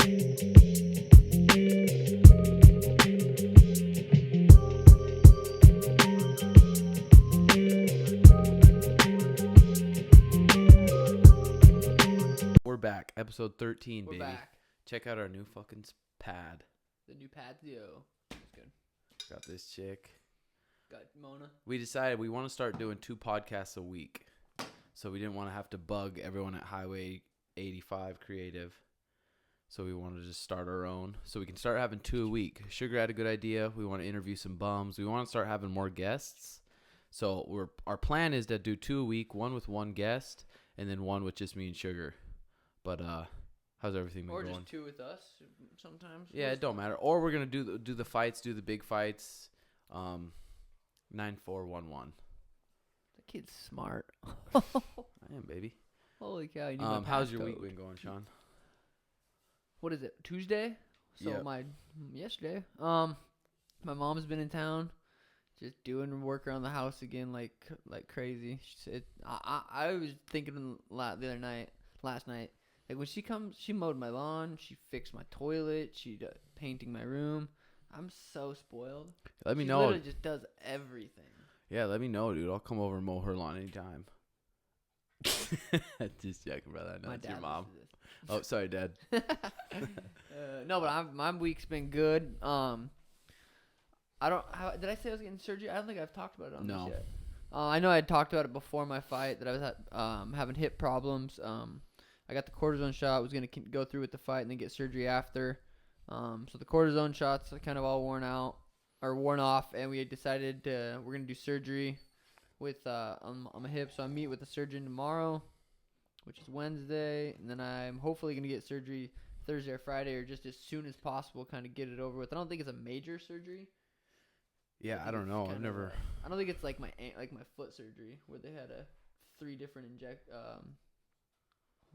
We're back. Episode 13, We're baby. back. Check out our new fucking pad. The new patio. That's good. Got this chick. Got Mona. We decided we want to start doing 2 podcasts a week. So we didn't want to have to bug everyone at Highway 85 Creative. So we wanted to just start our own. So we can start having 2 a week. Sugar had a good idea. We want to interview some bums. We want to start having more guests. So our plan is to do 2 a week, one with one guest, and then one with just me and Sugar. But how's everything been going? Or just 2 with us sometimes. Yeah, it don't matter. Or we're gonna do the fights, do the big fights. 9-4-1-1. The kid's smart. I am, baby. Holy cow! You need my how's your passcode. week been going, Sean? What is it? Tuesday. So Yep. yesterday. My mom's been in town, just doing work around the house again, like crazy. I was thinking last night. Like when she comes, she mowed my lawn, she fixed my toilet, she painting my room. I'm so spoiled. Let me She know. literally just does everything. Yeah, let me know, dude. I'll come over and mow her lawn anytime. Just joking, brother. I know My it's dad your mom. listens to Oh, sorry, Dad. this. No, but my week's been good. Did I say I was getting surgery? I don't think I've talked about it on No. this yet. I know I had talked about it before my fight that I was having hip problems. I got the cortisone shot. Was gonna go through with the fight and then get surgery after. So the cortisone shots are kind of all worn off, and we had decided we're gonna do surgery with on my hip. So I meet with the surgeon tomorrow, which is Wednesday, and then I'm hopefully gonna get surgery Thursday or Friday, or just as soon as possible, kind of get it over with. I don't think it's a major surgery. Yeah, I think don't it's know. kind I've of never. I don't think it's like my foot surgery where they had 3 different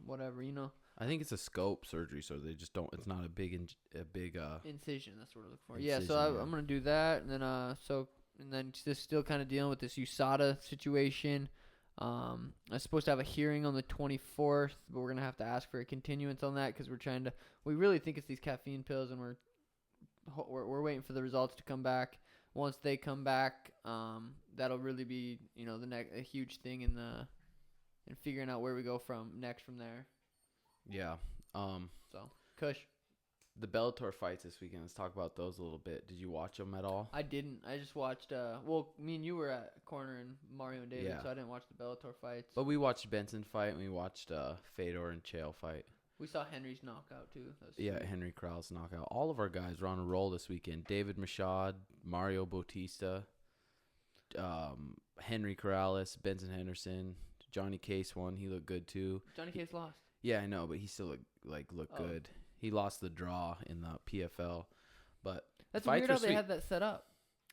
whatever, you know. I think it's a scope surgery, so they just don't. It's not a big Incision. That's what I look for. Incision, Yeah, so I'm gonna do that, and then just still kind of dealing with this USADA situation. I'm supposed to have a hearing on the 24th, but we're gonna have to ask for a continuance on that because we really think it's these caffeine pills, and we're waiting for the results to come back. Once they come back, that'll really be a huge thing in figuring out where we go from there. Yeah. So Kush. The Bellator fights this weekend. Let's talk about those a little bit. Did you watch them at all? I didn't. I just watched. Me and you were at Corner and Mario and David, so I didn't watch the Bellator fights. But we watched Benson fight, and we watched Fedor and Chael fight. We saw Henry's knockout too. Yeah, Henry Krauss knockout. All of our guys were on a roll this weekend. David Machad, Mario Bautista, Henry Corrales, Benson Henderson, Johnny Case won. He looked good too. Johnny Case lost. Yeah, I know, but he still looked good. He lost the draw in the PFL, but that's weird how they had that set up.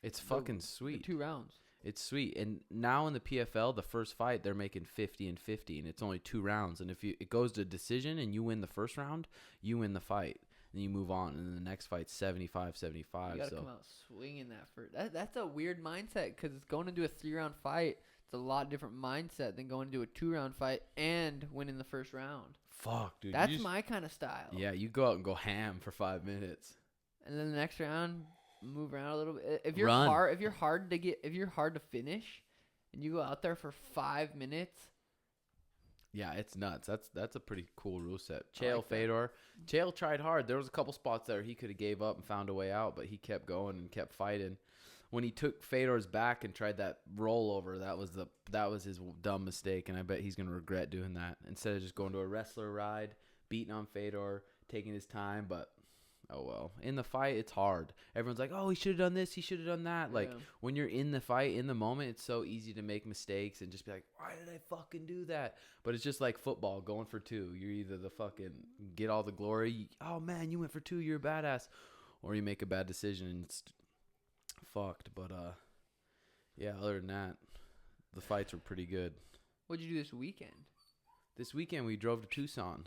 It's fucking sweet. The 2 rounds. It's sweet, and now in the PFL, the first fight they're making 50 and 50, and it's only 2 rounds. And if it goes to decision and you win the first round, you win the fight, and you move on. And then the next fight's 75-75. You gotta come out swinging that first. That's a weird mindset because it's going into a 3-round fight. It's a lot different mindset than going into a 2-round fight and winning the first round. Fuck, dude. That's my kind of style. Yeah, you go out and go ham for 5 minutes. And then the next round, move around a little bit. If you're Run. if you're hard to finish, and you go out there for 5 minutes. Yeah, it's nuts. That's a pretty cool rule set. Chael like that. Fedor. Chael tried hard. There was a couple spots there he could have gave up and found a way out, but he kept going and kept fighting. When he took Fedor's back and tried that rollover, that was his dumb mistake, and I bet he's gonna regret doing that instead of just going to a wrestler ride, beating on Fedor, taking his time. But oh well, in the fight it's hard. Everyone's like, oh, he should have done this, he should have done that. Like when you're in the fight, in the moment, it's so easy to make mistakes and just be like, why did I fucking do that? But it's just like football, going for 2. You're either the fucking get all the glory. Oh man, you went for 2, you're a badass, or you make a bad decision and it's fucked. But yeah, other than that, the fights were pretty good. What'd you do this weekend? This weekend we drove to Tucson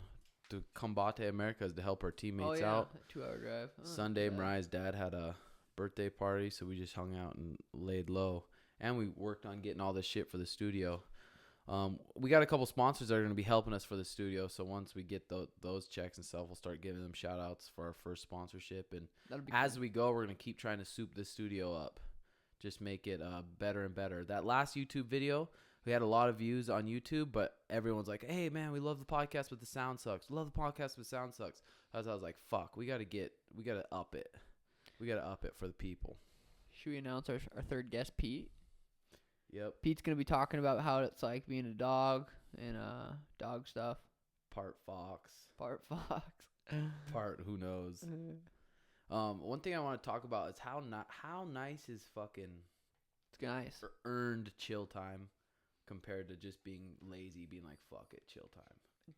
to Combate Americas to help our teammates out. A 2-hour drive. Sunday, Mariah's dad had a birthday party, so we just hung out and laid low. And we worked on getting all this shit for the studio. We got a couple sponsors that are going to be helping us for the studio. So once we get those checks and stuff, we'll start giving them shout outs for our first sponsorship. And as we go, we're going to keep trying to soup this studio up. Just make it better and better. That last YouTube video, we had a lot of views on YouTube, but everyone's like, hey, man, we love the podcast, but the sound sucks. We love the podcast, but the sound sucks. I was like, fuck, we got to up it. We got to up it for the people. Should we announce our third guest, Pete? Yep. Pete's going to be talking about how it's like being a dog and dog stuff. Part fox. Part fox. Part who knows. One thing I want to talk about is how nice is fucking it's nice earned chill time compared to just being lazy, being like, fuck it, chill time.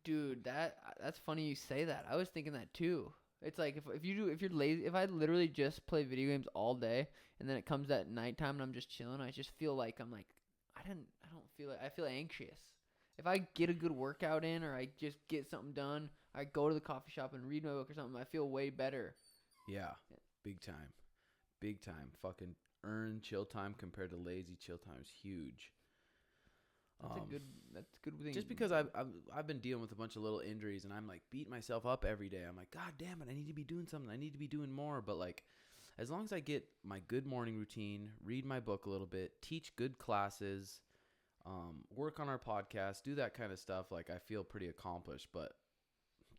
Dude, that's funny you say that. I was thinking that too. It's like if you're lazy, if I literally just play video games all day and then it comes at nighttime and I'm just chilling, I just feel like I'm like I don't feel it. I feel anxious. If I get a good workout in or I just get something done, I go to the coffee shop and read my book or something, I feel way better. Yeah. Big time. Big time. Fucking earned chill time compared to lazy chill time is huge. That's a good thing. Just because I've been dealing with a bunch of little injuries and I'm like beating myself up every day. I'm like, God damn it, I need to be doing something. I need to be doing more. But like, as long as I get my good morning routine, read my book a little bit, teach good classes, work on our podcast, do that kind of stuff, like I feel pretty accomplished. But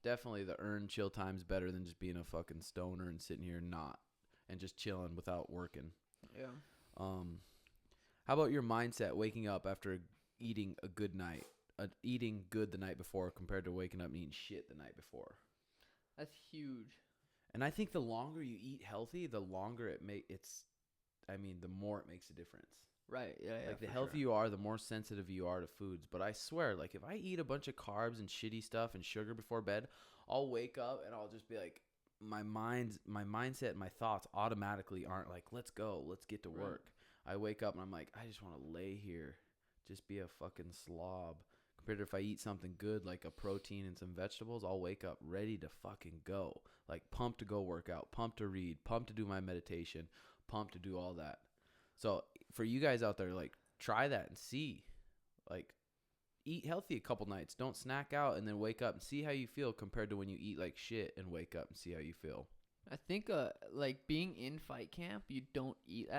definitely the earned chill time is better than just being a fucking stoner and sitting here and just chilling without working. Yeah. How about your mindset waking up after eating a good night, eating good the night before compared to waking up and eating shit the night before? That's huge. And I think the longer you eat healthy, the longer the more it makes a difference. Right. Yeah. Like the healthier you are, the more sensitive you are to foods. But I swear, like if I eat a bunch of carbs and shitty stuff and sugar before bed, I'll wake up and I'll just be like, my mindset and my thoughts automatically aren't like, let's go, let's get to work. Right. I wake up and I'm like, I just want to lay here. Just be a fucking slob. Compared to if I eat something good like a protein and some vegetables, I'll wake up ready to fucking go. Like pumped to go work out, pumped to read, pumped to do my meditation, pumped to do all that. So for you guys out there, like try that and see. Like eat healthy a couple nights. Don't snack out and then wake up and see how you feel compared to when you eat like shit and wake up and see how you feel. I think like being in fight camp, you don't eat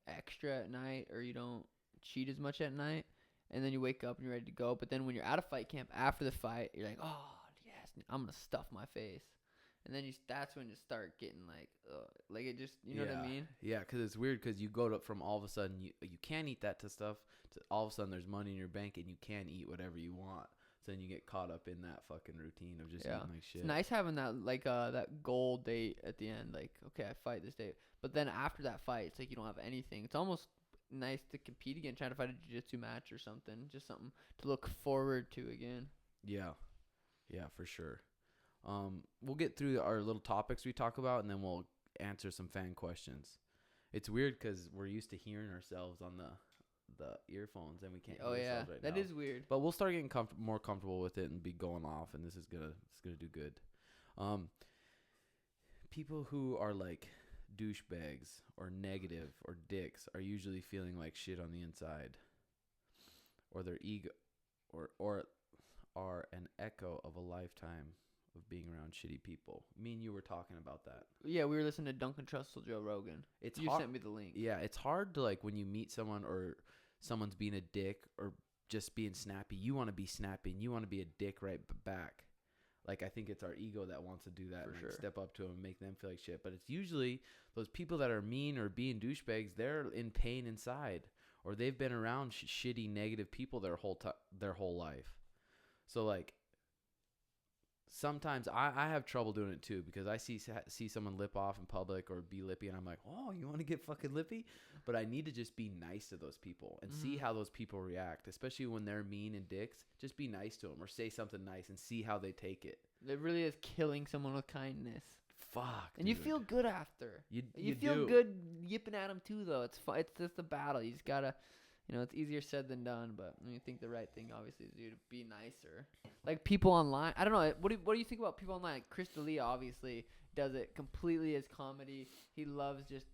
extra at night or you don't cheat as much at night, and then you wake up and you're ready to go. But then when you're out of fight camp after the fight, you're like, oh yes, I'm gonna stuff my face, and then that's when you start getting like it just, you know what I mean? Yeah, because it's weird because you go to from all of a sudden you can't eat that stuff to all of a sudden there's money in your bank and you can eat whatever you want. So then you get caught up in that fucking routine of just eating like shit. It's nice having that that goal date at the end, like, okay, I fight this day, but then after that fight, it's like you don't have anything. It's almost nice to compete again, trying to fight a jiu-jitsu match or something, just something to look forward to again. Yeah for sure. We'll get through our little topics we talk about and then we'll answer some fan questions. It's weird because we're used to hearing ourselves on the earphones and we can't hear ourselves right now. That is weird, but we'll start getting more comfortable with it and be going off, and this is gonna do good. People who are like douchebags or negative or dicks are usually feeling like shit on the inside, or their ego or are an echo of a lifetime of being around shitty people. Me and you were talking about that. Yeah, we were listening to Duncan Trussell, Joe Rogan. You sent me the link. Yeah, it's hard to, like, when you meet someone or someone's being a dick or just being snappy, you want to be snappy and you want to be a dick right back. Like, I think it's our ego that wants to do that and step up to them and make them feel like shit. But it's usually those people that are mean or being douchebags, they're in pain inside, or they've been around shitty, negative people their whole life. So, like, sometimes I have trouble doing it too, because I see someone lip off in public or be lippy, and I'm like, oh, you want to get fucking lippy? But I need to just be nice to those people and see how those people react, especially when they're mean and dicks. Just be nice to them or say something nice and see how they take it. It really is killing someone with kindness. Fuck, and dude. You feel good after. You feel good yipping at them too, though. It's just a battle. You just gotta, it's easier said than done. But I think the right thing, obviously, is to be nicer. Like people online, I don't know. What do you think about people online? Like Chris D'Elia obviously does it completely as comedy. He loves just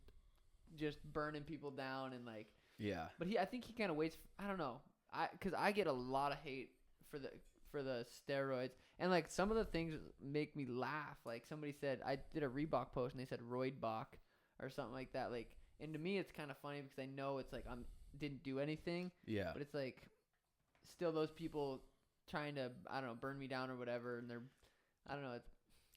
burning people down and like. Yeah. But I think he kind of waits. I don't know. because I get a lot of hate for the steroids, and like some of the things make me laugh. Like somebody said, I did a Reebok post and they said Roidbach or something like that. Like, and to me it's kind of funny because I know it's like didn't do anything. Yeah. But it's like still those people trying to, I don't know, burn me down or whatever, and they're, I don't know. It's,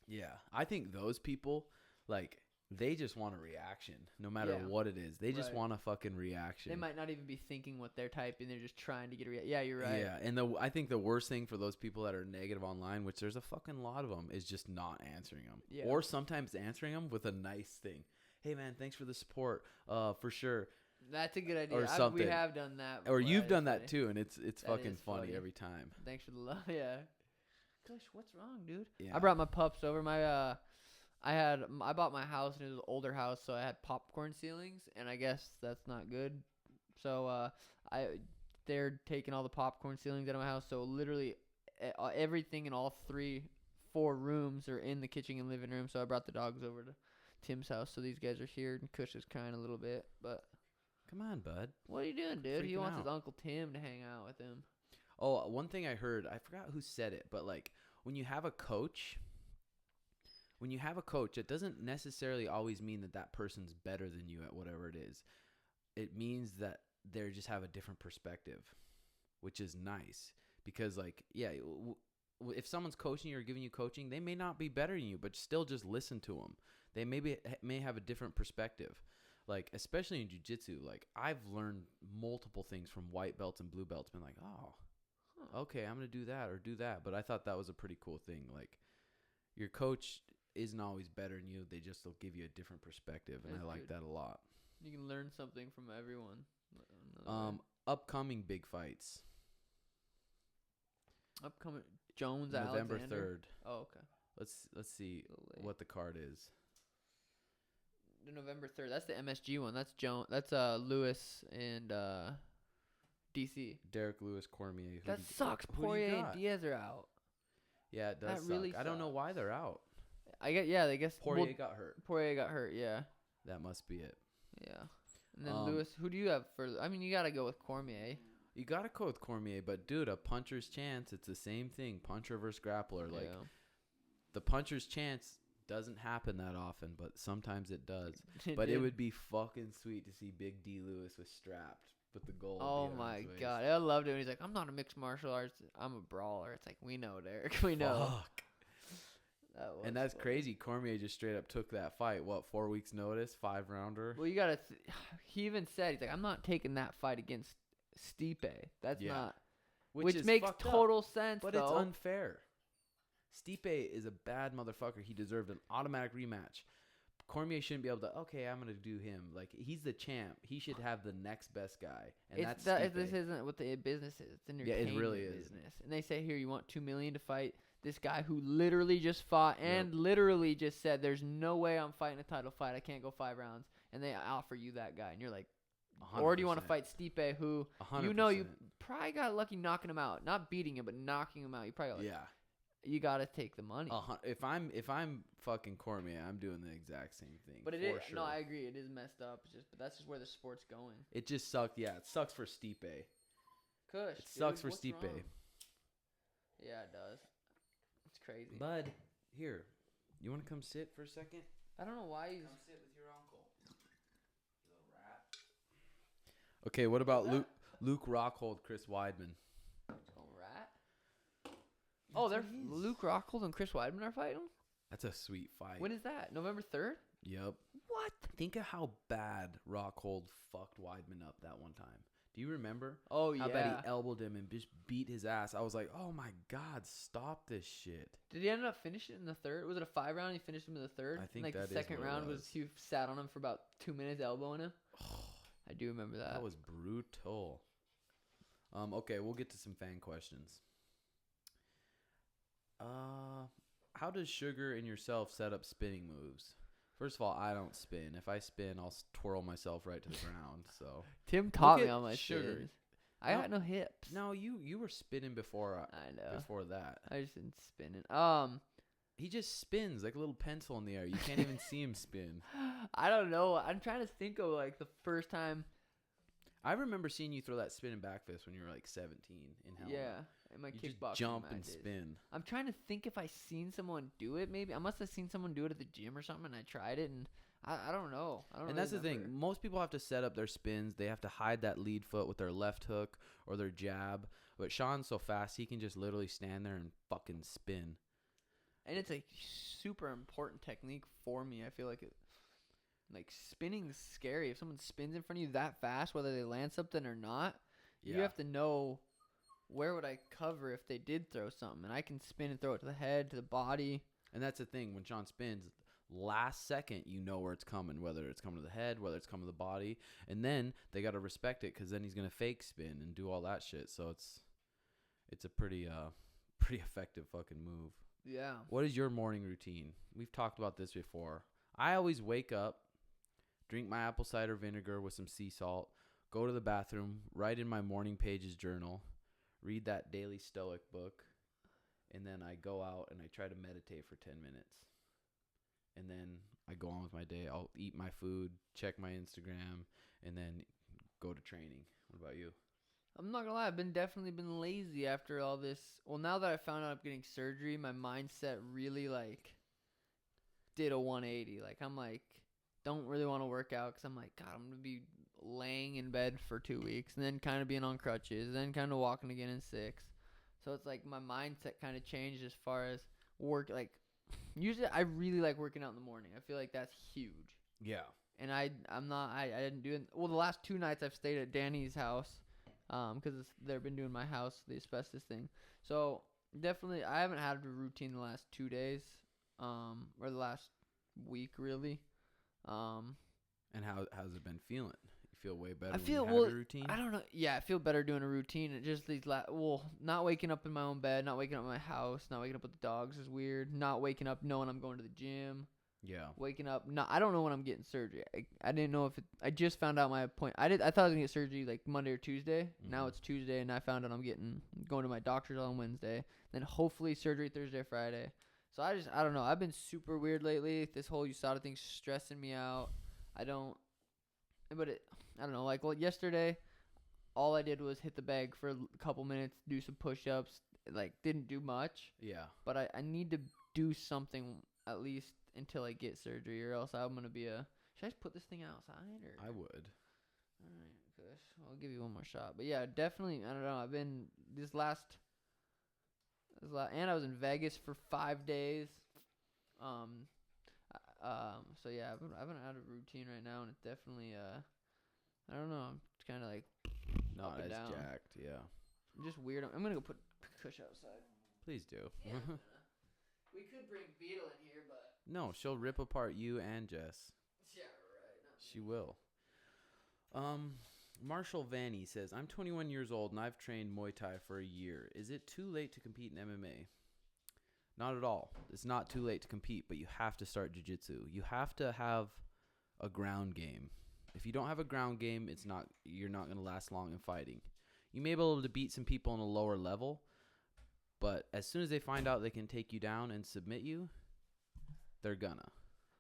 yeah, I think those people, like, they just want a reaction, no matter what it is. They just want a fucking reaction. They might not even be thinking what they're typing. They're just trying to get a reaction. Yeah, you're right. Yeah, and I think the worst thing for those people that are negative online, which there's a fucking lot of them, is just not answering them. Yeah. Or sometimes answering them with a nice thing. Hey, man, thanks for the support. For sure. That's a good idea. Or something. We have done that. Or you've done that too, and it's fucking funny every time. Thanks for the love. Yeah. Gosh, what's wrong, dude? Yeah. I brought my pups over. I bought my house, and it was an older house, so I had popcorn ceilings, and I guess that's not good. So they're taking all the popcorn ceilings out of my house, so literally everything in all 4 rooms are in the kitchen and living room. So I brought the dogs over to Tim's house, so these guys are here, and Kush is crying a little bit, but come on, bud. What are you doing, dude? He wants out. his Uncle Tim to hang out with him. Oh, one thing I heard, I forgot who said it, but like when you have a coach, it doesn't necessarily always mean that person's better than you at whatever it is. It means that they just have a different perspective, which is nice because, like, yeah, if someone's coaching you or giving you coaching, they may not be better than you, but still just listen to them. They may have a different perspective. Like, especially in jiu-jitsu, like, I've learned multiple things from white belts and blue belts. Been like, oh, okay, I'm going to do that or do that. But I thought that was a pretty cool thing. Like, your coach isn't always better than you. They just will give you a different perspective, and I like that a lot. You can learn something from everyone. Upcoming big fights. Upcoming Jones, November Alexander. 3rd. Oh, okay. Let's see what the card is. The November 3rd. That's the MSG one. That's That's Lewis and DC. Derek Lewis, Cormier. That sucks. Poirier and Diaz are out. Yeah, it does that suck. Really I don't know why they're out. I guess Poirier got hurt. Poirier got hurt, yeah. That must be it. Yeah. And then Lewis, who do you have for? I mean, you got to go with Cormier. You got to go with Cormier, but dude, a puncher's chance, it's the same thing. Puncher versus grappler. Like, the puncher's chance doesn't happen that often, but sometimes it does. It would be fucking sweet to see Big D Lewis with strapped with the gold. Oh my god, I loved it when he's like, "I'm not a mixed martial arts, I'm a brawler." It's like, we know, Derek, we know. Fuck. And that's crazy. Cormier just straight up took that fight. What, 4 weeks notice, 5-rounder? Well, you gotta. He even said, he's like, "I'm not taking that fight against Stipe." That's not. Which makes total sense, but though. It's unfair. Stipe is a bad motherfucker. He deserved an automatic rematch. Cormier shouldn't be able to, okay, I'm going to do him. Like, he's the champ. He should have the next best guy. And that's Stipe. This isn't what the business is. It's entertainment it really is. business. And they say, here, you want $2 million to fight this guy who literally just fought and literally just said, there's no way I'm fighting a title fight. I can't go 5 rounds. And they offer you that guy. And you're like, 100%. Or do you want to fight Stipe, who 100%. You know you probably got lucky knocking him out. Not beating him, but knocking him out. You probably got you got to take the money. If I'm fucking Cormier, I'm doing the exact same thing. But it is sure. No, I agree. It is messed up. But that's just where the sport's going. It just sucks. Yeah, it sucks for Stipe. Kush, it sucks for Stipe. Wrong? Yeah, it does. It's crazy. Bud, here, you want to come sit for a second? I don't know why you come sit with your uncle. You little rat. Okay, what about Luke Rockhold, Chris Weidman? Oh, they're Luke Rockhold and Chris Weidman are fighting? That's a sweet fight. When is that? November 3rd? Yep. What? Think of how bad Rockhold fucked Weidman up that one time. Do you remember? Oh, yeah. How bad he elbowed him and just beat his ass. I was like, oh, my God, stop this shit. Did he end up finishing it in the third? Was it a 5-round? He finished him in the third? I think like that the second round was he sat on him for about 2 minutes elbowing him? I do remember that. That was brutal. Okay, we'll get to some fan questions. How does Sugar and yourself set up spinning moves? First of all, I don't spin. If I spin, I'll twirl myself right to the ground. So Tim taught me on my Sugar. I got no hips. No, you were spinning before. I know. Before that, I just didn't spinning. He just spins like a little pencil in the air. You can't even see him spin. I don't know. I'm trying to think of like the first time. I remember seeing you throw that spinning back fist when you were like 17 in hell. Yeah, in my You kickboxing just jump and matches. spin. I'm trying to think if I seen someone do it. Maybe I must have seen someone do it at the gym or something, and I tried it, and I don't know. I don't. And really that's the remember. thing. Most people have to set up their spins. They have to hide that lead foot with their left hook or their jab. But Sean's so fast, he can just literally stand there and fucking spin. And it's a super important technique for me. I feel like spinning's scary. If someone spins in front of you that fast, whether they land something or not, Yeah. you have to know where would I cover if they did throw something. And I can spin and throw it to the head, to the body. And that's the thing. When Sean spins, last second, you know where it's coming, whether it's coming to the head, whether it's coming to the body. And then they got to respect it because then he's going to fake spin and do all that shit. So it's a pretty effective fucking move. Yeah. What is your morning routine? We've talked about this before. I always wake up, drink my apple cider vinegar with some sea salt, go to the bathroom, write in my morning pages journal, read that daily stoic book, and then I go out and I try to meditate for 10 minutes. And then I go on with my day. I'll eat my food, check my Instagram, and then go to training. What about you? I'm not gonna lie, I've definitely been lazy after all this. Well, now that I found out I'm getting surgery, my mindset really did a 180. I'm don't really want to work out because I'm God, I'm gonna be laying in bed for 2 weeks and then kind of being on crutches, and then kind of walking again in 6. So it's my mindset kind of changed as far as work. Usually I really like working out in the morning. I feel like that's huge. Yeah. And I didn't do it. Well, the last 2 nights I've stayed at Danny's house. Because they've been doing my house, the asbestos thing. So definitely, I haven't had a routine the last 2 days, or the last week really. And how's it been feeling? You feel way better. I feel when you have a routine. I don't know. Yeah, I feel better doing a routine. It just not waking up in my own bed, not waking up in my house, not waking up with the dogs is weird. Not waking up knowing I'm going to the gym. Yeah. Waking up, I don't know when I'm getting surgery. I didn't know if I just found out my appointment. I thought I was gonna get surgery Monday or Tuesday. Mm-hmm. Now it's Tuesday, and I found out I'm going to my doctor's on Wednesday. Then hopefully surgery Thursday, Friday. So I don't know. I've been super weird lately. This whole USADA thing's stressing me out. I don't know. Yesterday, all I did was hit the bag for a couple minutes, do some push-ups. Didn't do much. Yeah. But I need to do something at least until I get surgery, or else I'm gonna be should I just put this thing outside, or? I would. All right, Kush. I'll give you one more shot. But yeah, definitely. I don't know. I've been this last, and I was in Vegas for 5 days. So yeah, I haven't had a routine right now, and it definitely I don't know. I'm kind of not as jacked. Yeah. I'm just weird. I'm gonna go put Kush outside. Please do. Yeah. We could bring Beetle in here, but. No, she'll rip apart you and Jess. Yeah, right. She will. Marshall Vanny says, I'm 21 years old and I've trained Muay Thai for a year. Is it too late to compete in MMA? Not at all. It's not too late to compete, but you have to start jiu-jitsu. You have to have a ground game. If you don't have a ground game, you're not going to last long in fighting. You may be able to beat some people on a lower level, but as soon as they find out they can take you down and submit you, they're gonna.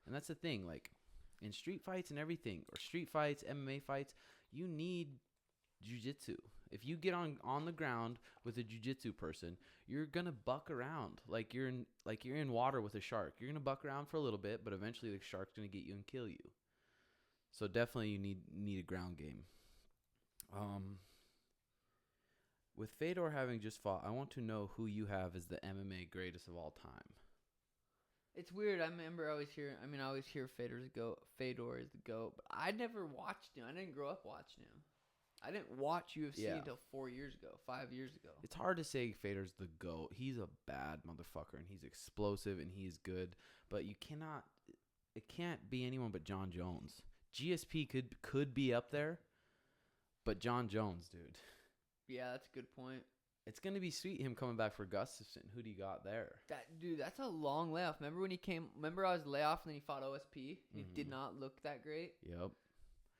And that's the thing, in street fights and everything, or street fights, MMA fights, you need jiu-jitsu. If you get on the ground with a jiu-jitsu person, you're gonna buck around you're in water with a shark. You're gonna buck around for a little bit, but eventually the shark's gonna get you and kill you. So definitely you need a ground game. With Fedor having just fought, I want to know who you have as the MMA greatest of all time. It's weird. I always hear Fedor is the GOAT, but I never watched him. I didn't grow up watching him. I didn't watch UFC until 4 years ago, 5 years ago. It's hard to say Fedor's the GOAT. He's a bad motherfucker, and he's explosive, and he's good, but it can't be anyone but John Jones. GSP could be up there, but John Jones, dude. Yeah, that's a good point. It's going to be sweet him coming back for Gustafsson. Who do you got there? That's a long layoff. Remember when he came? Remember I was layoff and then he fought OSP? Mm-hmm. It did not look that great. Yep.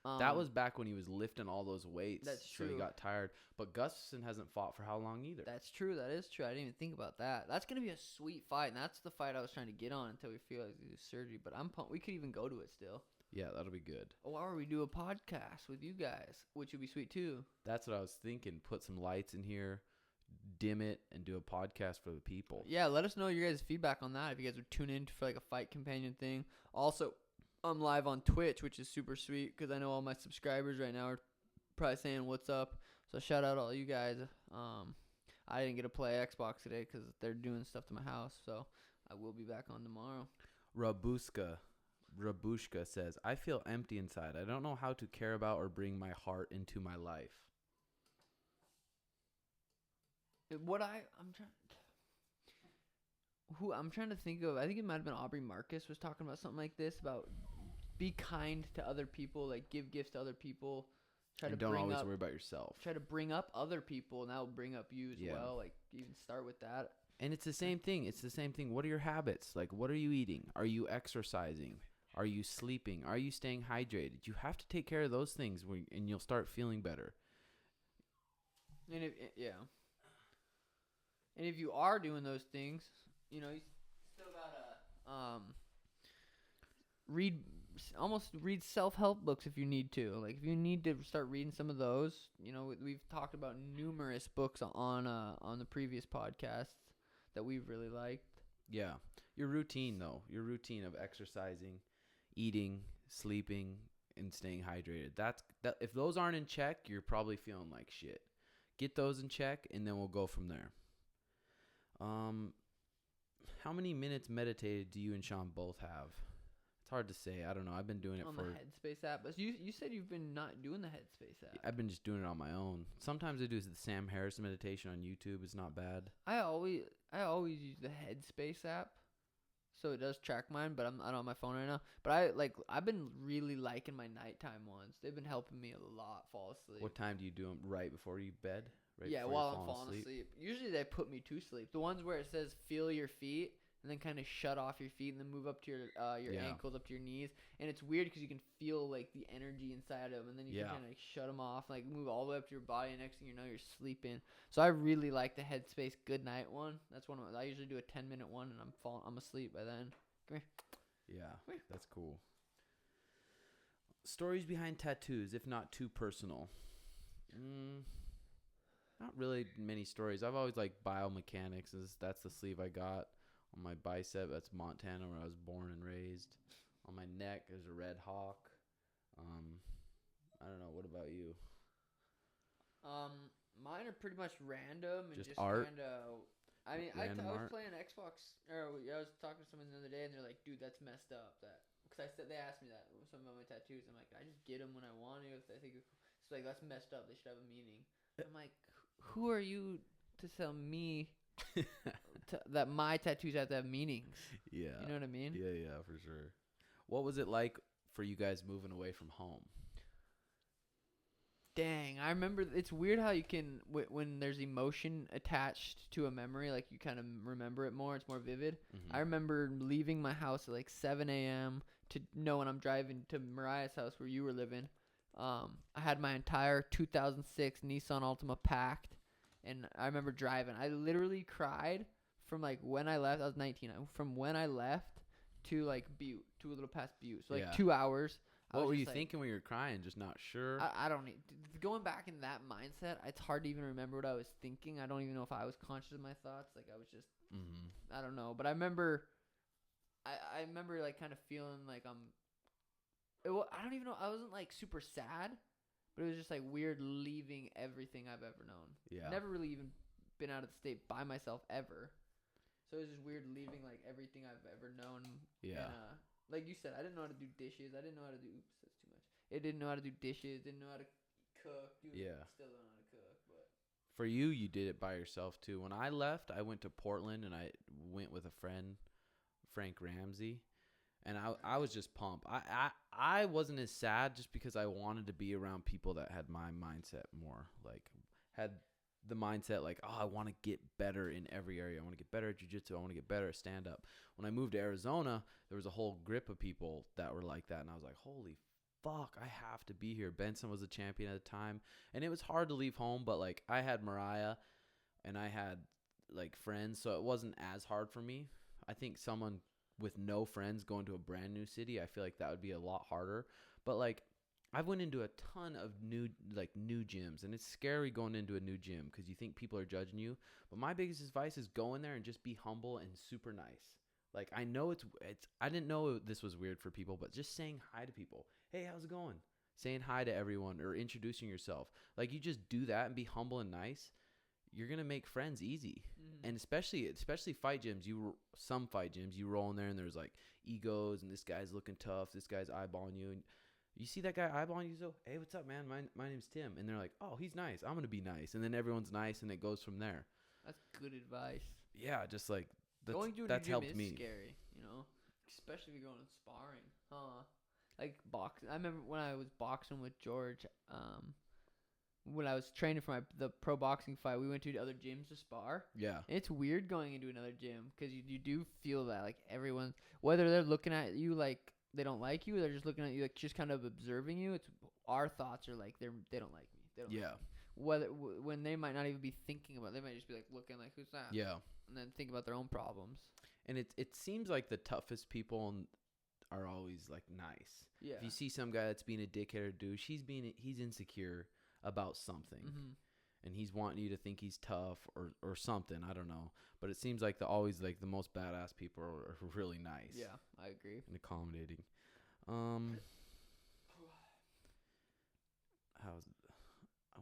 That was back when he was lifting all those weights. That's So he true. got tired. But Gustafsson hasn't fought for how long either. That's true. That is true. I didn't even think about that. That's gonna be a sweet fight, and that's the fight I was trying to get on until we feel like we do surgery. But I'm pumped. We could even go to it still. Yeah, that'll be good. Or we do a podcast with you guys, which would be sweet too. That's what I was thinking. Put some lights in here, dim it, and do a podcast for the people. Yeah, let us know your guys' feedback on that. If you guys would tune in for like a fight companion thing. Also, I'm live on Twitch, which is super sweet because I know all my subscribers right now are probably saying what's up. So shout out all you guys. I didn't get to play Xbox today because they're doing stuff to my house. So I will be back on tomorrow. Rabushka says, I feel empty inside. I don't know how to care about or bring my heart into my life. I'm trying to think of, I think it might have been Aubrey Marcus was talking about something like this, about be kind to other people, like give gifts to other people. Don't always worry about yourself. Try to bring up other people, and that will bring up you as well. Like, even start with that. And it's the same thing. What are your habits? Like, what are you eating? Are you exercising? Are you sleeping? Are you staying hydrated? You have to take care of those things, and you'll start feeling better. And if you are doing those things, you still gotta read self-help books if you need to. Like, if you need to start reading some of those, we've talked about numerous books on the previous podcasts that we've really liked. Yeah. Your routine, though. Your routine of exercising, eating, sleeping, and staying hydrated. That if those aren't in check, you're probably feeling like shit. Get those in check, and then we'll go from there. How many minutes meditated do you and Sean both have? It's hard to say. I don't know. I've been doing it on the Headspace app. But you said you've been not doing the Headspace app. I've been just doing it on my own. Sometimes I do the Sam Harris meditation on YouTube. It's not bad. I always use the Headspace app, so it does track mine. But I'm not on my phone right now. But I've been really liking my nighttime ones. They've been helping me a lot fall asleep. What time do you do them? Right before you bed? Yeah, while I'm falling asleep. Usually they put me to sleep. The ones where it says feel your feet and then kind of shut off your feet and then move up to your ankles, up to your knees. And it's weird because you can feel like the energy inside of them, and then you can kind of shut them off, like move all the way up to your body. And next thing you know, you're sleeping. So I really like the Headspace Good Night one. That's one of I usually do a 10-minute one, and I'm asleep by then. Come here. Yeah, that's cool. Stories behind tattoos, if not too personal. Not really many stories. I've always liked biomechanics. That's the sleeve I got on my bicep. That's Montana, where I was born and raised. On my neck, there's a red hawk. I don't know. What about you? Mine are pretty much random and just art. I was playing Xbox, or I was talking to someone the other day, and they're like, "Dude, that's messed up." Because they asked me that something about my tattoos. I'm like, I just get them when I want to. If I think it's like that's messed up, they should have a meaning. I'm like, who are you to tell me that my tattoos have to have meanings? Yeah. You know what I mean? Yeah, for sure. What was it like for you guys moving away from home? Dang, I remember. It's weird how you can, when there's emotion attached to a memory, like you kind of remember it more. It's more vivid. Mm-hmm. I remember leaving my house at like 7 a.m. to know when I'm driving to Mariah's house where you were living. I had my entire 2006 Nissan Altima packed, and I remember driving. I literally cried from like when I left. I was 19. From when I left to like Butte, to a little past Butte. So like 2 hours. What were you thinking when you were crying? Just not sure? I don't need... Going back in that mindset, it's hard to even remember what I was thinking. I don't even know if I was conscious of my thoughts. Like, I was just... Mm-hmm. I don't know. But I remember... I remember, like, kind of feeling like I don't even know. I wasn't, like, super sad. But it was just, like, weird leaving everything I've ever known. Yeah. Never really even been out of the state by myself ever. So it was just weird leaving, like, everything I've ever known. Yeah. And, like you said, I didn't know how to do dishes. I didn't know how to do... Oops, that's too much. I didn't know how to do dishes. Didn't know how to cook. Still don't know how to cook. But for you did it by yourself, too. When I left, I went to Portland, and I went with a friend, Frank Ramsey. And I was just pumped. I wasn't as sad just because I wanted to be around people that had my mindset more. Like, had the mindset like, oh, I want to get better in every area. I want to get better at jiu-jitsu. I want to get better at stand-up. When I moved to Arizona, there was a whole grip of people that were like that, and I was like, holy fuck, I have to be here. Benson was a champion at the time, and it was hard to leave home, but like I had Mariah and I had like friends, so it wasn't as hard for me. I think someone with no friends going to a brand new city, I feel like that would be a lot harder. But like I've went into a ton of new gyms, and it's scary going into a new gym because you think people are judging you. But my biggest advice is go in there and just be humble and super nice. Like I know it's I didn't know this was weird for people, but just saying hi to people. Hey, how's it going? Saying hi to everyone or introducing yourself. Like you just do that and be humble and nice. You're gonna make friends easy. And especially fight gyms. Some fight gyms, you roll in there and there's like egos and this guy's looking tough, this guy's eyeballing you, and you see that guy eyeballing you, so hey, what's up, man? My name's Tim, and they're like, oh, he's nice. I'm gonna be nice, and then everyone's nice, and it goes from there. That's good advice. Yeah, just like That's helped me. Scary, especially if you're going to sparring, huh? Like boxing. I remember when I was boxing with George. When I was training for the pro boxing fight, we went to other gyms to spar. Yeah. And it's weird going into another gym because you do feel that like everyone, whether they're looking at you like they don't like you, or they're just looking at you like just kind of observing you. It's our thoughts are like they don't like me. They don't like me. When they might not even be thinking about it, they might just be like looking like, who's that? Yeah. And then think about their own problems. And it seems like the toughest people are always like nice. Yeah. If you see some guy that's being a dickhead or douche, he's insecure about something. Mm-hmm. And he's wanting you to think he's tough or something. I don't know. But it seems like the most badass people are really nice. Yeah, I agree. And accommodating. I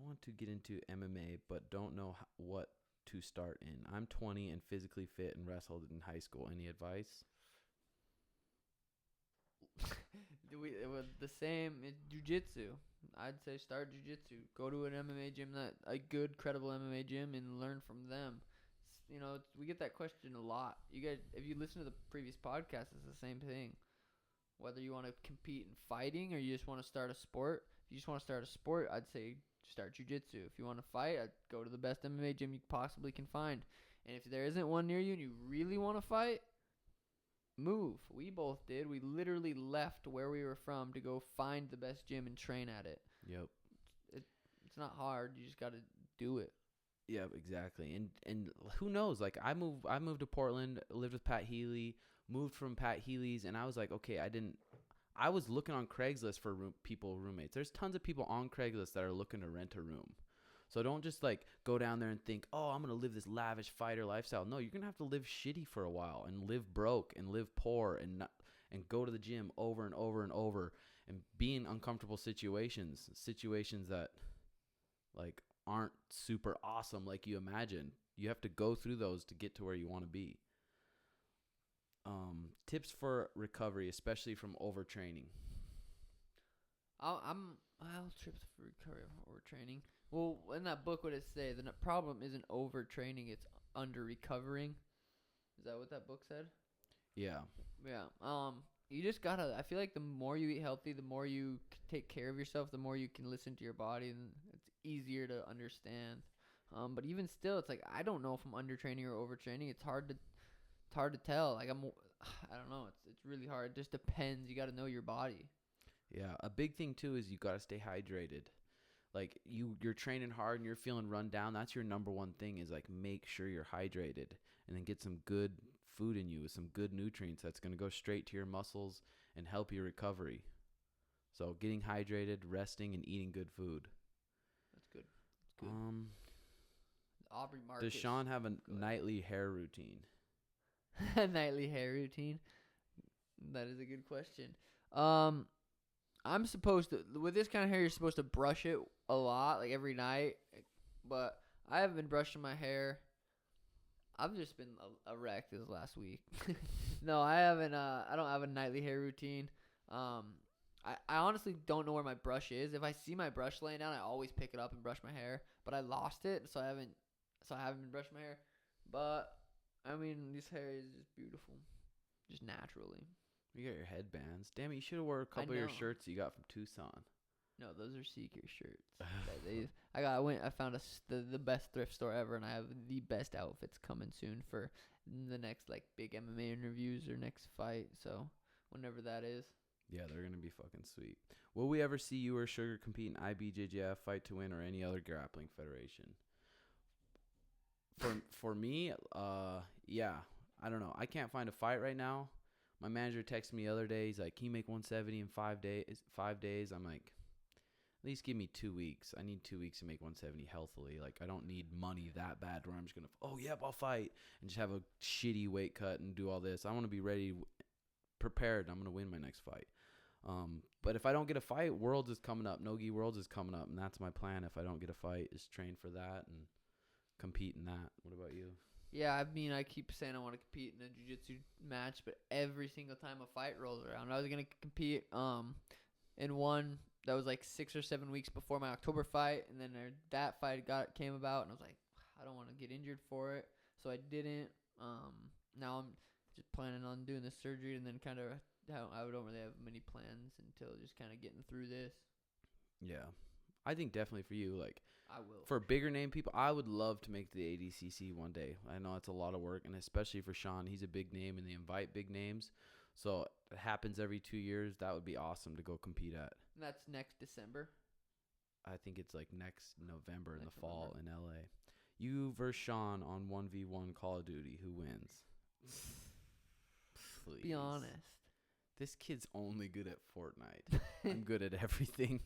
want to get into MMA, but don't know what to start in. I'm 20 and physically fit and wrestled in high school. Any advice? It was the same. Jiu-jitsu. I'd say start jiu-jitsu. Go to an MMA gym, a good, credible MMA gym, and learn from them. We get that question a lot. You guys, if you listen to the previous podcast, it's the same thing. Whether you want to compete in fighting or you just want to start a sport. If you just want to start a sport, I'd say start jiu-jitsu. If you want to fight, I'd go to the best MMA gym you possibly can find. And if there isn't one near you and you really want to fight, move. We both did. We literally left where we were from to go find the best gym and train at it. Yep. It's not hard. You just got to do it. Yeah, exactly. And who knows? Like I moved to Portland, lived with Pat Healy, moved from Pat Healy's, and I was like, okay, I was looking on Craigslist for roommates. There's tons of people on Craigslist that are looking to rent a room. So don't just like go down there and think, oh, I'm going to live this lavish fighter lifestyle. No, you're going to have to live shitty for a while and live broke and live poor and go to the gym over and over and over and be in uncomfortable situations that like aren't super awesome like you imagine. You have to go through those to get to where you want to be. Tips for recovery, especially from overtraining. Tips for recovery from overtraining. Well, in that book, what it say? The problem isn't overtraining; it's under recovering. Is that what that book said? Yeah. Yeah. You just gotta. I feel like the more you eat healthy, the more you take care of yourself, the more you can listen to your body, and it's easier to understand. But even still, it's like I don't know if I'm undertraining or overtraining. It's hard to tell. Like I don't know. It's really hard. It just depends. You got to know your body. Yeah, a big thing too is you got to stay hydrated. Like you're training hard and you're feeling run down. That's your number one thing is like make sure you're hydrated and then get some good food in you with some good nutrients that's going to go straight to your muscles and help your recovery. So getting hydrated, resting, and eating good food. That's good. That's good. Aubrey Marcus. Does Sean have a nightly hair routine? A nightly hair routine? That is a good question. I'm supposed to, with this kind of hair, you're supposed to brush it a lot, like every night. But I haven't been brushing my hair. I've just been a wreck this last week. No, I haven't. I don't have a nightly hair routine. I honestly don't know where my brush is. If I see my brush laying down, I always pick it up and brush my hair. But I lost it, so I haven't been brushing my hair. But I mean, this hair is just beautiful, just naturally. You got your headbands. Damn it, you should have wore a couple of your shirts you got from Tucson. No, those are Seeker shirts. I found the best thrift store ever, and I have the best outfits coming soon for the next like big MMA interviews or next fight. So whenever that is. Yeah, they're gonna be fucking sweet. Will we ever see you or Sugar compete in IBJJF, Fight to Win, or any other grappling federation? For me, yeah, I don't know. I can't find a fight right now. My manager texted me the other day. He's like, "Can you make 170 in 5 days?" 5 days. I'm like, at least give me 2 weeks. I need 2 weeks to make 170 healthily. Like, I don't need money that bad where I'm just gonna, oh yep, I'll fight and just have a shitty weight cut and do all this. I want to be ready, prepared. I'm gonna win my next fight. But if I don't get a fight, Worlds is coming up. Nogi Worlds is coming up, and that's my plan. If I don't get a fight, is train for that and compete in that. What about you? Yeah, I mean, I keep saying I want to compete in a jiu-jitsu match, but every single time a fight rolls around, I was going to compete in one that was like 6 or 7 weeks before my October fight, and then that fight came about, and I was like, I don't want to get injured for it, so I didn't. Now I'm just planning on doing this surgery, and then kind of I don't really have many plans until just kind of getting through this. Yeah. I think definitely for you, like, I will. For bigger name people, I would love to make the ADCC one day. I know it's a lot of work, and especially for Sean, he's a big name, and they invite big names. So it happens every 2 years. That would be awesome to go compete at. And that's next December. I think it's like next November in the fall in LA. You versus Sean on 1v1 Call of Duty. Who wins? Please. Be honest. This kid's only good at Fortnite. I'm good at everything.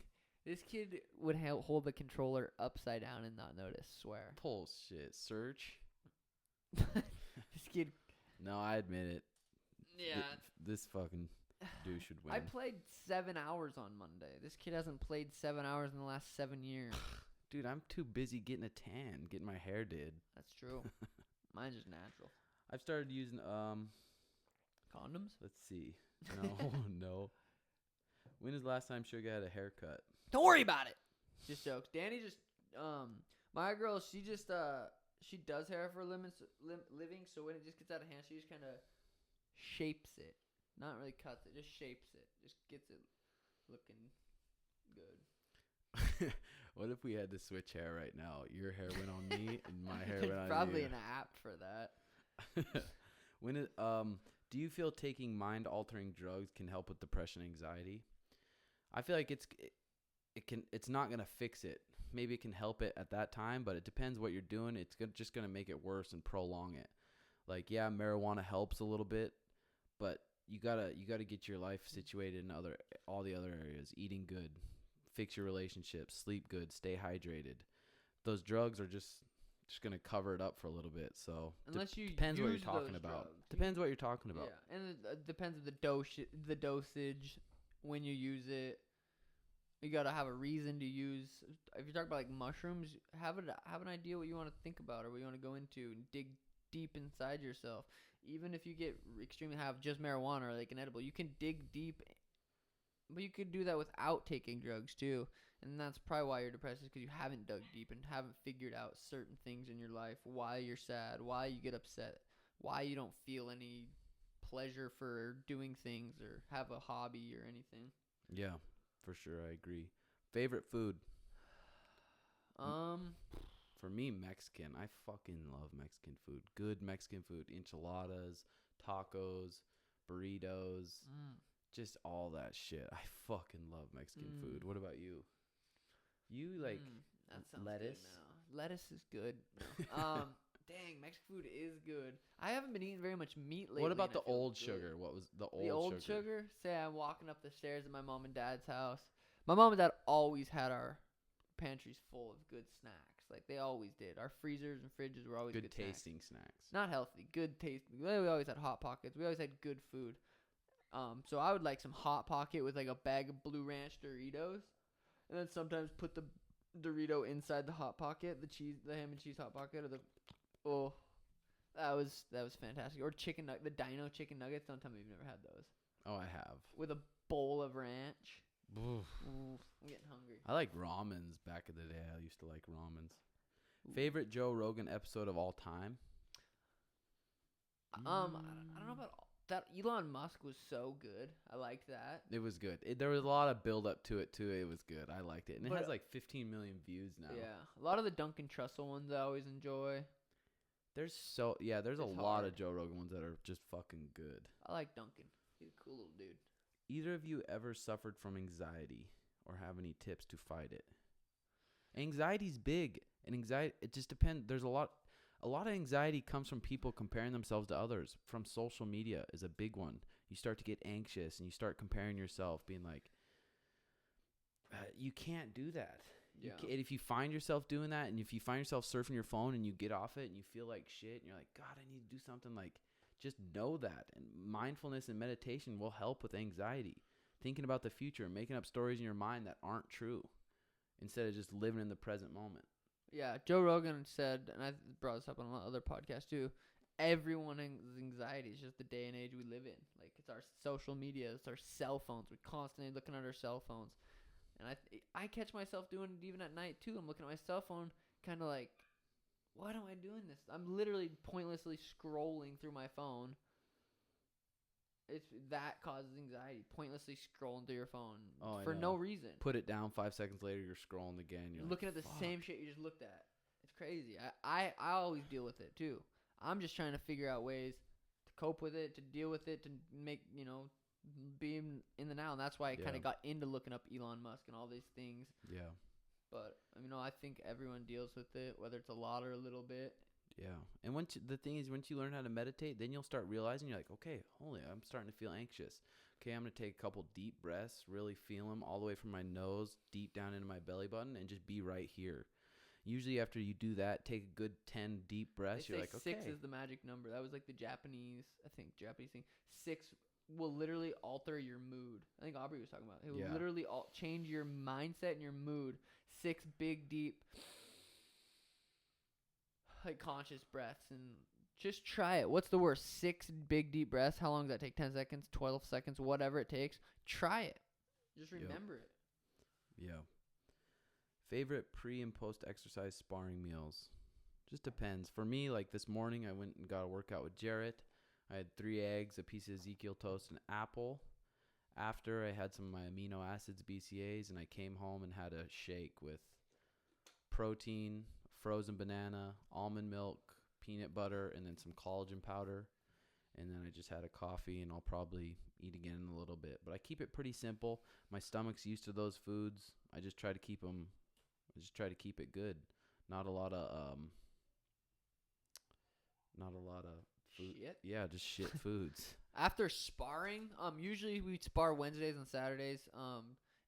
This kid would hold the controller upside down and not notice, swear. Bullshit. Search. This kid. No, I admit it. Yeah. This fucking dude should win. I played 7 hours on Monday. This kid hasn't played 7 hours in the last 7 years. Dude, I'm too busy getting a tan, getting my hair did. That's true. Mine's just natural. I've started using Condoms? Let's see. No. When is the last time Sugar had a haircut? Don't worry about it. Just jokes. Danny just my girl, she just she does hair for a living, so when it just gets out of hand, she just kind of shapes it. Not really cuts it, just shapes it. Just gets it looking good. What if we had to switch hair right now? Your hair went on me and my hair went on you. Probably an app for that. Do you feel taking mind-altering drugs can help with depression and anxiety? I feel like it's not going to fix it. Maybe it can help it at that time, but it depends what you're doing. It's just going to make it worse and prolong it. Like, yeah, marijuana helps a little bit, but you gotta get your life situated in all the other areas. Eating good, fix your relationships, sleep good, stay hydrated. Those drugs are just gonna cover it up for a little bit. So unless you depends what you're use talking those about. drugs. Depends what you're talking about. Yeah, and it depends on the dosage, when you use it. You gotta have a reason to use. If you're talking about like mushrooms, have an idea what you want to think about or what you want to go into, and dig deep inside yourself. Even if you get extremely high of just marijuana or like an edible, you can dig deep. But you could do that without taking drugs too, and that's probably why you're depressed, is because you haven't dug deep and haven't figured out certain things in your life, why you're sad, why you get upset, why you don't feel any pleasure for doing things or have a hobby or anything. Yeah, for sure, I agree. Favorite food? For me, Mexican. I fucking love Mexican food. Good Mexican food. Enchiladas, tacos, burritos. Just all that shit. I fucking love Mexican food. What about you? You like that sounds lettuce? Good now. Lettuce is good. No. Dang, Mexican food is good. I haven't been eating very much meat lately. What about the old sugar? What was the old sugar? The old sugar? Say I'm walking up the stairs at my mom and dad's house. My mom and dad always had our pantries full of good snacks. Like they always did. Our freezers and fridges were always good tasting snacks. Not healthy, good tasting. We always had Hot Pockets. We always had good food. So I would like some Hot Pocket with like a bag of Blue Ranch Doritos, and then sometimes put the Dorito inside the Hot Pocket, the ham and cheese Hot Pocket, or that was fantastic. Or the Dino chicken nuggets. Don't tell me you've never had those. Oh, I have. With a bowl of ranch. Oof. Oof, I'm getting hungry. I like ramens back in the day. I used to like ramens. Favorite Joe Rogan episode of all time? I don't know about that. Elon Musk was so good. I liked that. It was good. There was a lot of build up to it too. It was good. I liked it, and it has like 15 million views now. Yeah, a lot of the Duncan Trussell ones I always enjoy. There's a lot of Joe Rogan ones that are just fucking good. I like Duncan. He's a cool little dude. either of you ever suffered from anxiety or have any tips to fight it? Anxiety's big, and anxiety, it just depends. There's a lot of anxiety comes from people comparing themselves to others. From social media is a big one. You start to get anxious and you start comparing yourself, being like, you can't do that. Yeah. If you find yourself doing that, and if you find yourself surfing your phone and you get off it and you feel like shit and you're like, God, I need to do something, like, just know that. And mindfulness and meditation will help with anxiety. Thinking about the future, making up stories in your mind that aren't true, instead of just living in the present moment. Yeah, Joe Rogan said, and I brought this up on other podcasts too, everyone's anxiety is just the day and age we live in. Like, it's our social media, it's our cell phones. We're constantly looking at our cell phones. And I catch myself doing it even at night too. I'm looking at my cell phone, kind of like, why am I doing this? I'm literally pointlessly scrolling through my phone. That causes anxiety. Pointlessly scrolling through your phone for no reason. Put it down. 5 seconds later, you're scrolling again. You're looking at the same shit you just looked at. It's crazy. I always deal with it too. I'm just trying to figure out ways to cope with it, to deal with it, to make, be in the now. And that's why I kind of got into looking up Elon Musk and all these things. Yeah. But, I think everyone deals with it, whether it's a lot or a little bit. Yeah. And the thing is, once you learn how to meditate, then you'll start realizing, you're like, okay, I'm starting to feel anxious. Okay, I'm going to take a couple deep breaths, really feel them all the way from my nose deep down into my belly button, and just be right here. Usually after you do that, take a good 10 deep breaths. You're like, okay. 6 is the magic number. That was like the Japanese thing. 6 will literally alter your mood. I think Aubrey was talking about it. It will literally change your mindset and your mood. 6 big, deep, like, conscious breaths, and just try it. What's the worst? 6 big, deep breaths. How long does that take? 10 seconds, 12 seconds, whatever it takes. Try it. Just remember it. Yeah. Favorite pre and post exercise sparring meals? Just depends. For me, like this morning, I went and got a workout with Jarrett. I had 3 eggs, a piece of Ezekiel toast, and apple. After, I had some of my amino acids, BCAAs, and I came home and had a shake with protein, frozen banana, almond milk, peanut butter, and then some collagen powder. And then I just had a coffee, and I'll probably eat again in a little bit. But I keep it pretty simple. My stomach's used to those foods. I just try to keep it good. Not a lot of food. Shit. Yeah, just shit foods. After sparring, usually we spar Wednesdays and Saturdays.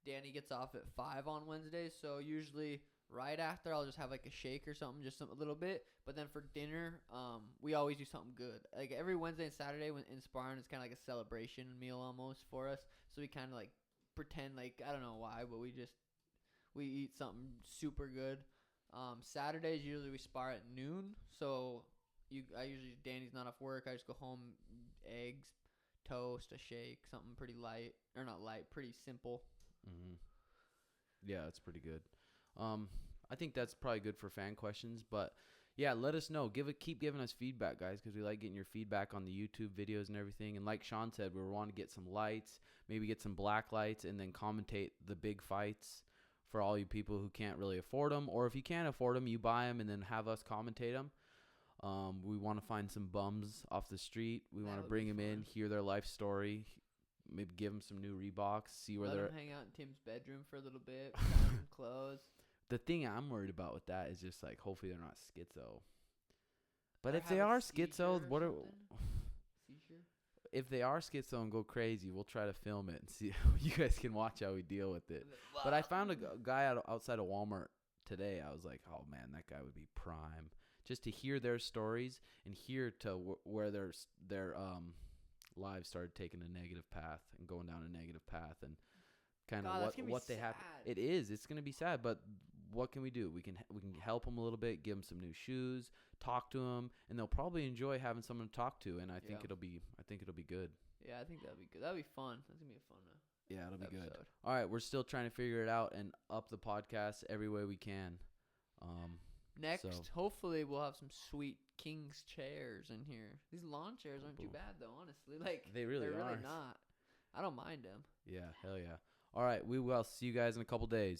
Danny gets off at 5 on Wednesdays, so usually right after I'll just have like a shake or something, just a little bit. But then for dinner, we always do something good. Like every Wednesday and Saturday when in sparring, it's kind of like a celebration meal almost for us. So we kind of like pretend like, I don't know why, but we eat something super good. Saturdays usually we spar at noon, so Danny's not off work. I just go home, eggs, toast, a shake, something pretty light, or not light, pretty simple. Mm-hmm. Yeah, that's pretty good. I think that's probably good for fan questions, but yeah, let us know. Keep giving us feedback, guys, because we like getting your feedback on the YouTube videos and everything. And like Sean said, we want to get some lights, maybe get some black lights, and then commentate the big fights for all you people who can't really afford them. Or if you can't afford them, you buy them and then have us commentate them. We want to find some bums off the street. We want to bring them in, hear their life story, maybe give them some new Reeboks, see where Let them hang out in Tim's bedroom for a little bit, buy some clothes. The thing I'm worried about with that is just like, hopefully they're not schizo. But if they are schizo, what are... Seizure? If they are schizo and go crazy, we'll try to film it and see. You guys can watch how we deal with it. But I found a guy outside of Walmart today. I was like, oh man, that guy would be prime. Just to hear their stories and hear to where their lives started taking a negative path and going down a negative path, and kind of what they have. It is. It's gonna be sad, but what can we do? We can help them a little bit, give them some new shoes, talk to them, and they'll probably enjoy having someone to talk to. And I think it'll be good. Yeah, I think that'd be good. That'd be fun. That's gonna be a fun. Yeah, it'll be good. All right, we're still trying to figure it out and up the podcast every way we can. Next, hopefully we'll have some sweet King's chairs in here. These lawn chairs aren't too bad though, honestly. Like they're really not. I don't mind them. Yeah, hell yeah. All right, we will see you guys in a couple days.